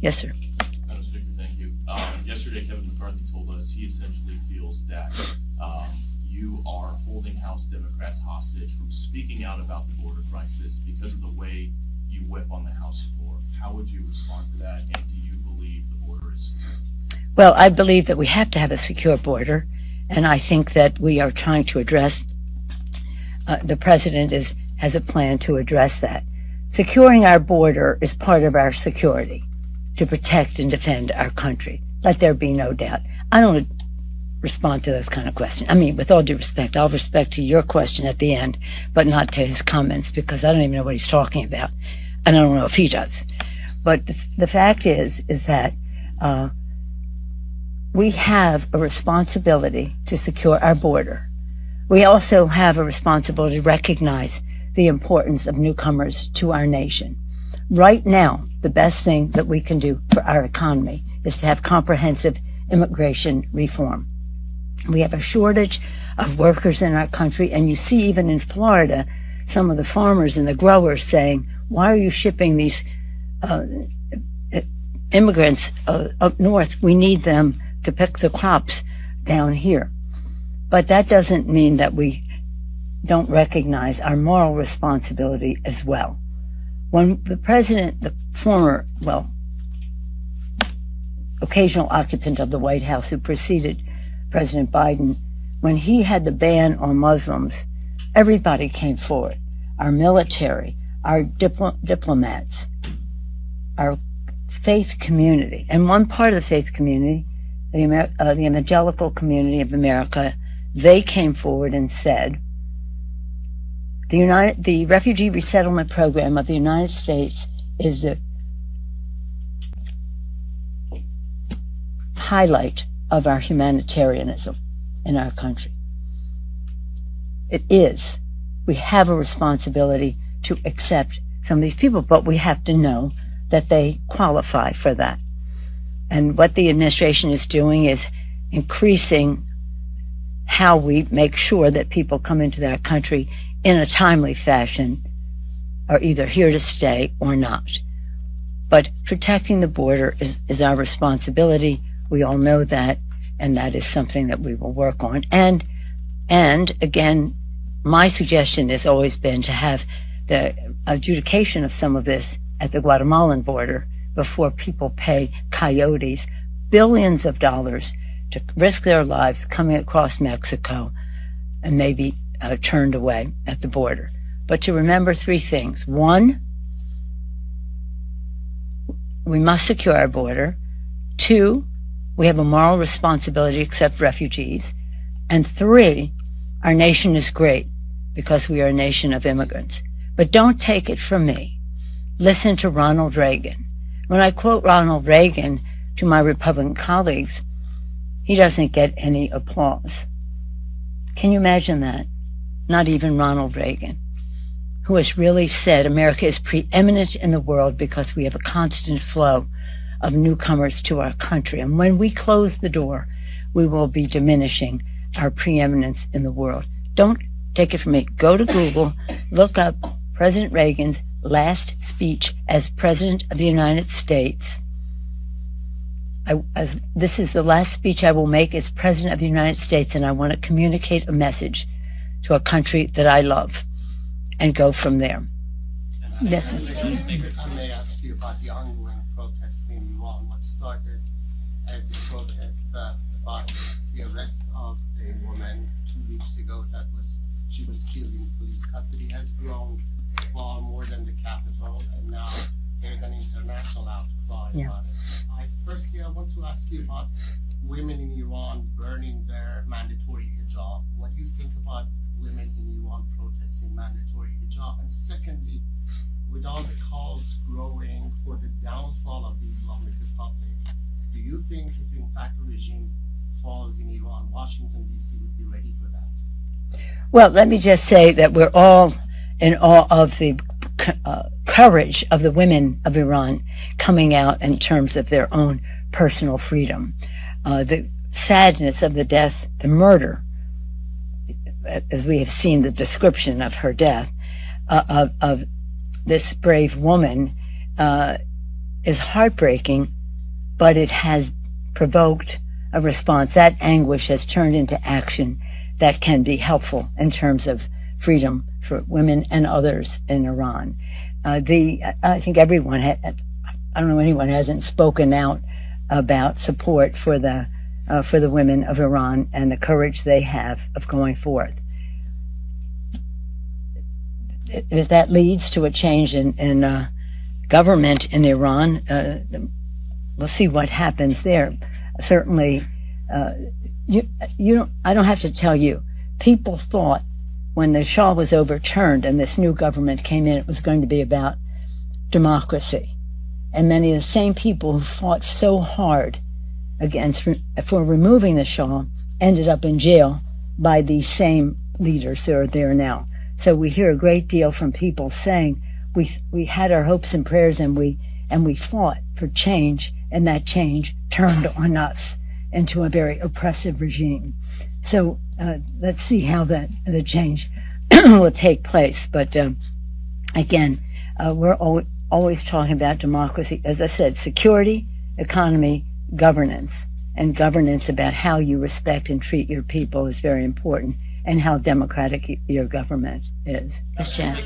Yes, sir. Madam Speaker, thank you. Yesterday, Kevin McCarthy told us he essentially feels that you are holding House Democrats hostage from speaking out about the border crisis because of the way you whip on the House floor. How would you respond to that, and do you believe the border is secure? Well, I believe that we have to have a secure border, and I think that we are trying to address, the president has a plan to address that. Securing our border is part of our security, to protect and defend our country. Let there be no doubt. I don't respond to those kind of questions. I mean, with all due respect, I'll respect to your question at the end, but not to his comments, because I don't even know what he's talking about, and I don't know if he does. But the fact is that we have a responsibility to secure our border. We also have a responsibility to recognize the importance of newcomers to our nation. Right now, the best thing that we can do for our economy is to have comprehensive immigration reform. We have a shortage of workers in our country, and you see even in Florida, some of the farmers and the growers saying, why are you shipping these immigrants up north? We need them to pick the crops down here. But that doesn't mean that we don't recognize our moral responsibility as well. When the president, the former, occasional occupant of the White House who preceded President Biden, when he had the ban on Muslims, everybody came forward. Our military, our diplomats, our faith community. And one part of the faith community, the evangelical community of America, they came forward and said, the refugee resettlement program of the United States is the highlight of our humanitarianism in our country. It is. We have a responsibility to accept some of these people, but we have to know that they qualify for that. And what the administration is doing is increasing how we make sure that people come into our country in a timely fashion, are either here to stay or not. But protecting the border is our responsibility. We all know that, and that is something that we will work on. And again, my suggestion has always been to have the adjudication of some of this at the Guatemalan border before people pay coyotes billions of dollars to risk their lives coming across Mexico and maybe turned away at the border. But to remember three things. One, we must secure our border. Two, we have a moral responsibility to accept refugees. And three, our nation is great because we are a nation of immigrants. But don't take it from me. Listen to Ronald Reagan. When I quote Ronald Reagan to my Republican colleagues, he doesn't get any applause. Can you imagine that? Not even Ronald Reagan, who has really said America is preeminent in the world because we have a constant flow of newcomers to our country. And when we close the door, we will be diminishing our preeminence in the world. Don't take it from me. Go to Google, look up President Reagan's last speech as President of the United States. This is the last speech I will make as President of the United States, and I want to communicate a message to a country that I love and go from there. Yes, sir. I may ask you about the ongoing protests in Iran. What started as a protest about the arrest of a woman 2 weeks ago she was killed in police custody has grown far more than the capital, and now there's an international outcry about it. Firstly, I want to ask you about women in Iran burning their mandatory hijab. What do you think about women in Iran protesting mandatory hijab? And secondly, with all the calls growing for the downfall of the Islamic Republic, do you think if in fact a regime falls in Iran, Washington, D.C. would be ready for that? Well, let me just say that we're all in awe of the courage of the women of Iran coming out in terms of their own personal freedom. The sadness of the death, the murder, as we have seen the description of her death, of this brave woman, is heartbreaking, but it has provoked a response. That anguish has turned into action that can be helpful in terms of freedom for women and others in Iran. I think everyone I don't know anyone who hasn't spoken out about support for the women of Iran and the courage they have of going forth. If that leads to a change in government in Iran, we'll see what happens there. Certainly, I don't have to tell you. People thought when the Shah was overturned and this new government came in, it was going to be about democracy. And many of the same people who fought so hard for removing the Shah ended up in jail by these same leaders that are there now. So we hear a great deal from people saying we had our hopes and prayers and we fought for change, and that change turned on us into a very oppressive regime. So let's see how the change will take place. But again, we're always talking about democracy. As I said, security, economy, governance, and governance about how you respect and treat your people is very important, and how democratic your government is. Yes, Jan.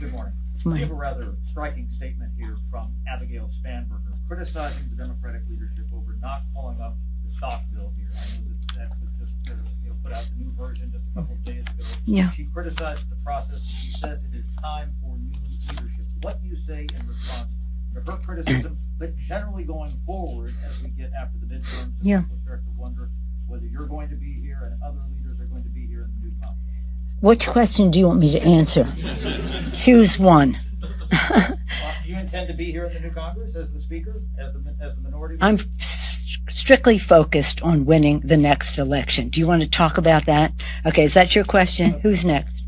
Good morning. We have a rather striking statement here from Abigail Spanberger criticizing the Democratic leadership over not calling up the stock bill here. I know that was just put out the new version just a couple of days ago. Yeah. She criticized the process. She says it is time for new leadership. What do you say in response to her criticism, but generally going forward as we get after the midterms, yeah, people start to wonder whether you're going to be here and other leaders are going to be here in the new Congress? Which question do you want me to answer? Choose one. Do you intend to be here in the new Congress as the Speaker, as the minority leader? I'm strictly focused on winning the next election. Do you want to talk about that? Okay, is that your question? Who's next?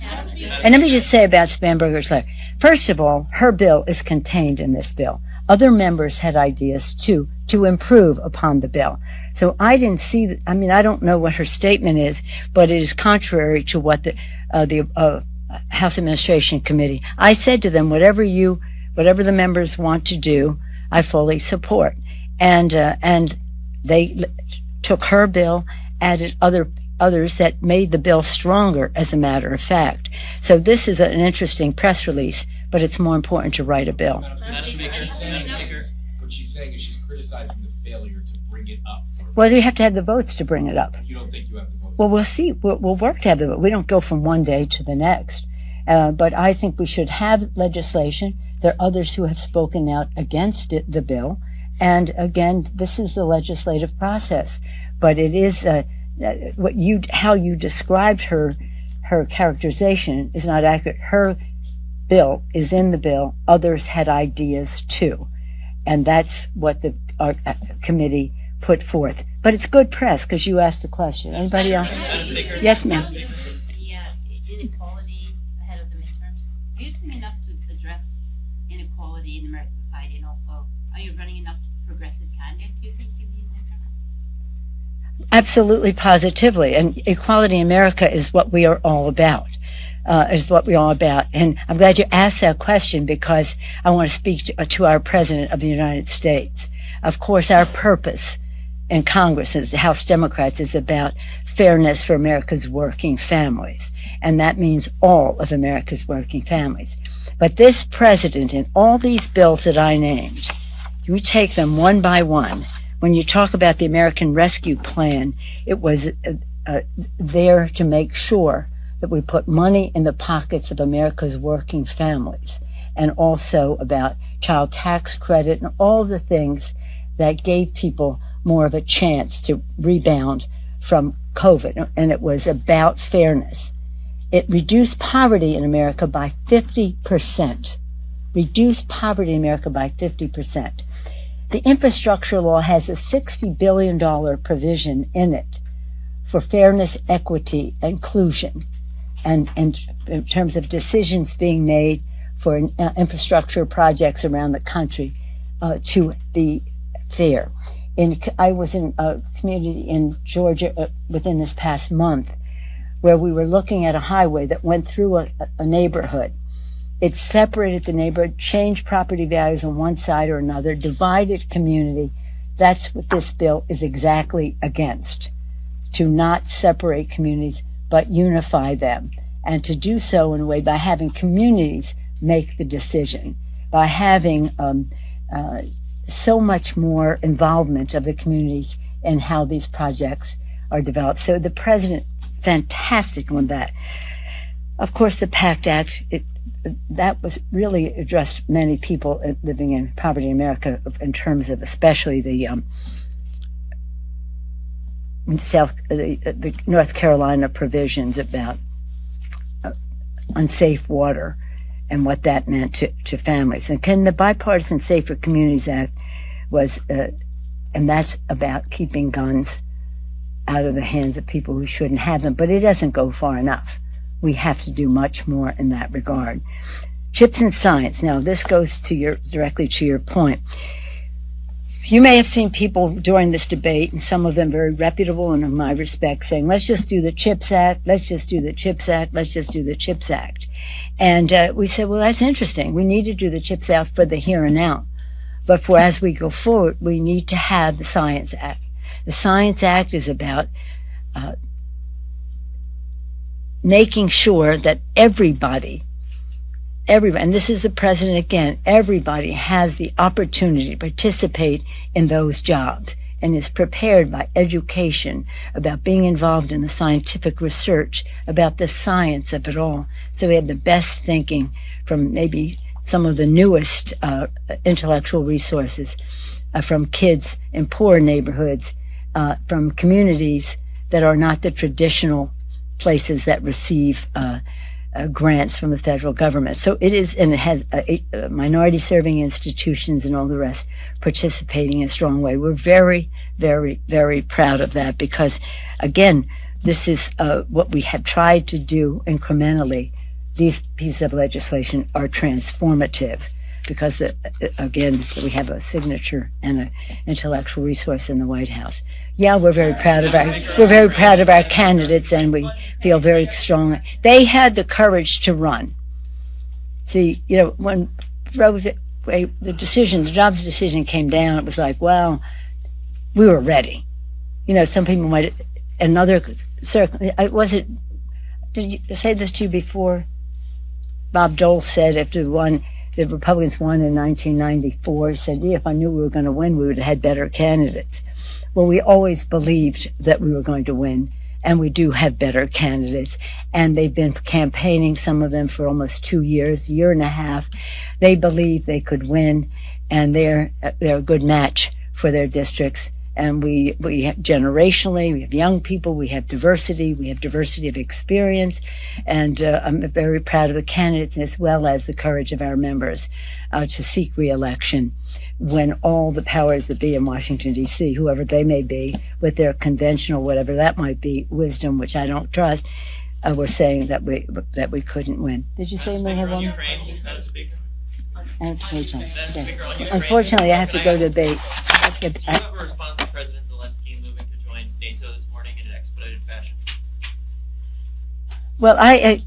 And let me just say about Spanberger's letter. First of all, her bill is contained in this bill. Other members had ideas too to improve upon the bill. So I didn't see I don't know what her statement is, but it is contrary to what the House Administration Committee. I said to them, whatever the members want to do, I fully support. And they took her bill, added others that made the bill stronger, as a matter of fact. So this is an interesting press release, but it's more important to write a bill. What she's saying is she's criticizing the failure to bring it up. Well, you have to have the votes to bring it up. You don't think you have the votes? Well, we'll see. We'll work to have the vote. We don't go from one day to the next. But I think we should have legislation. There are others who have spoken out against the bill. And again, this is the legislative process. But it is how you described her characterization is not accurate. Her bill is in the bill. Others had ideas too. And that's what our committee put forth. But it's good press because you asked the question. Anybody else? Yes, ma'am. The inequality ahead of the midterms. Are you doing enough to address inequality in American society, and also are you running enough progressive candidates, do you think, in these midterms? Absolutely, positively. And equality in America is what we are all about. And I'm glad you asked that question because I want to speak to our President of the United States. Of course, our purpose in Congress as House Democrats is about fairness for America's working families. And that means all of America's working families. But this president and all these bills that I named, you take them one by one. When you talk about the American Rescue Plan, it was there to make sure that we put money in the pockets of America's working families, and also about child tax credit and all the things that gave people more of a chance to rebound from COVID. And it was about fairness. It reduced poverty in America by 50%. Reduced poverty in America by 50%. The infrastructure law has a $60 billion provision in it for fairness, equity, inclusion, and in terms of decisions being made for infrastructure projects around the country to be fair. I was in a community in Georgia within this past month where we were looking at a highway that went through a neighborhood, It separated the neighborhood, changed property values on one side or another, divided community. That's what this bill is exactly against, to not separate communities, but unify them, and to do so in a way by having communities make the decision, by having so much more involvement of the communities in how these projects are developed. So the president, fantastic on that. Of course, the PACT Act, that was really addressed many people living in poverty in America in terms of especially the North Carolina provisions about unsafe water and what that meant to families. And the Bipartisan Safer Communities Act was, and that's about keeping guns out of the hands of people who shouldn't have them, but it doesn't go far enough. We have to do much more in that regard. Chips and science. Now, this goes to directly to your point. You may have seen people during this debate, and some of them very reputable and in my respect, saying, let's just do the CHIPS Act, let's just do the CHIPS Act, let's just do the CHIPS Act. And we said, well, that's interesting. We need to do the CHIPS Act for the here and now. But for as we go forward, we need to have the Science Act. The Science Act is about making sure that everybody, and this is the president again, everybody has the opportunity to participate in those jobs and is prepared by education about being involved in the scientific research, about the science of it all. So we have the best thinking from maybe some of the newest intellectual resources from kids in poor neighborhoods, from communities that are not the traditional places that receive grants from the federal government. So it is, and it has minority serving institutions and all the rest participating in a strong way. We're very, very, very proud of that because, again, this is what we have tried to do incrementally. These pieces of legislation are transformative because, again, we have a signature and an intellectual resource in the White House. Yeah, we're very proud of our candidates, and we feel very strong. They had the courage to run. See, when the jobs decision came down, it was like, well, we were ready. Some people might, another circle. Did you say this to you before? Bob Dole said after the Republicans won in 1994, he said, if I knew we were going to win, we would have had better candidates. Well, we always believed that we were going to win, and we do have better candidates. And they've been campaigning, some of them for almost 2 years, a year and a half. They believe they could win, and they're a good match for their districts. And we have generationally, we have young people, we have diversity of experience, and I'm very proud of the candidates as well as the courage of our members to seek re-election when all the powers that be in Washington, D.C., whoever they may be, with their conventional, whatever that might be, wisdom, which I don't trust, were saying that we couldn't win. Did you say we have one? Unfortunately, I have to go to debate. Do you have a response to President Zelensky moving to join NATO this morning in an expedited fashion? Well, I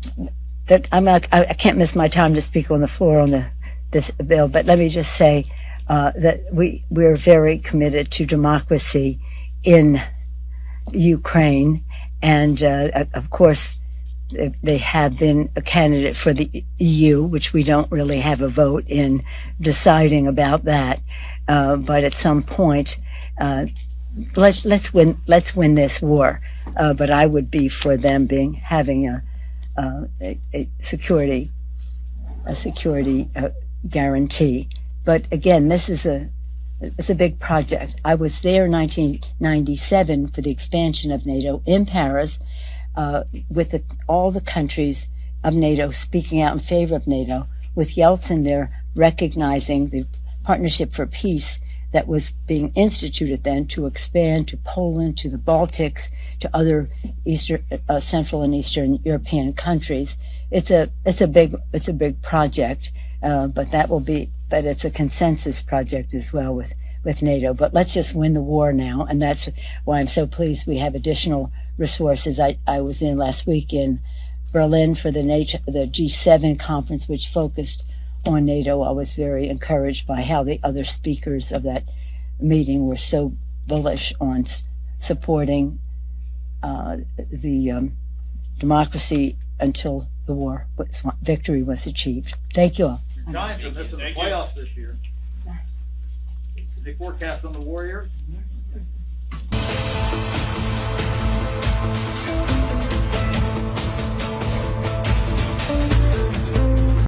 can't miss my time to speak on the floor on this bill, but let me just say that we're very committed to democracy in Ukraine, and of course, they have been a candidate for the EU, which we don't really have a vote in deciding about that. But at some point, let's win this war. But I would be for them having a security guarantee. But again, it's a big project. I was there in 1997 for the expansion of NATO in Paris. With all the countries of NATO speaking out in favor of NATO, with Yeltsin there recognizing the Partnership for Peace that was being instituted then to expand to Poland, to the Baltics, to other Central and Eastern European countries. It's a big project, but it's a consensus project as well with NATO. But let's just win the war now, and that's why I'm so pleased we have additional resources. I was in last week in Berlin for the G7 conference, which focused on NATO. I was very encouraged by how the other speakers of that meeting were so bullish on supporting the democracy until the victory was achieved. Thank you all. The Giants are missing the playoffs this year. The forecast on the Warriors,